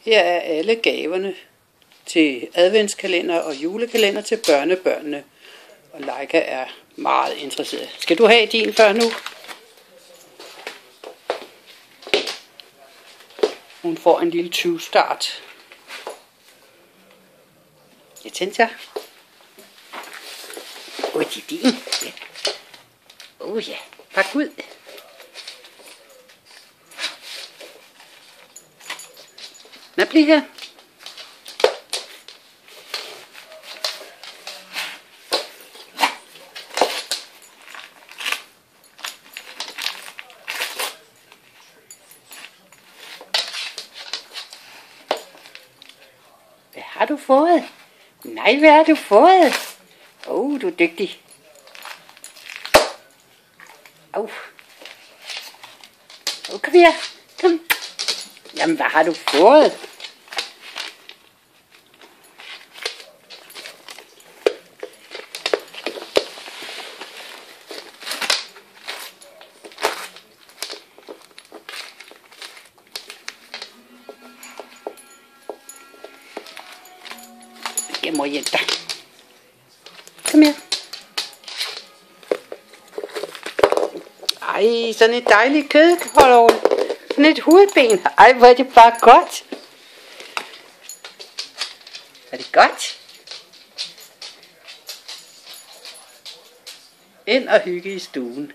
Her er alle gaverne til adventskalender og julekalender til børnebørnene. Og Leica er meget interesseret. Skal du have din før nu? Hun får en lille 20-start. Jeg tændte jeg. Det er din. Ja. Pak ud. Nå, bliv her. Hvad har du fået? Nej, hvad har du fået? Du er dygtig. Kom her. Kom. Jamen, hvad har du fået? Jeg må hjælpe dig. Kom her. Ej, sådan et dejligt kødkold. Sådan et hovedben. Ej, hvor er det bare godt. Er det godt? Ind og hygge i stuen.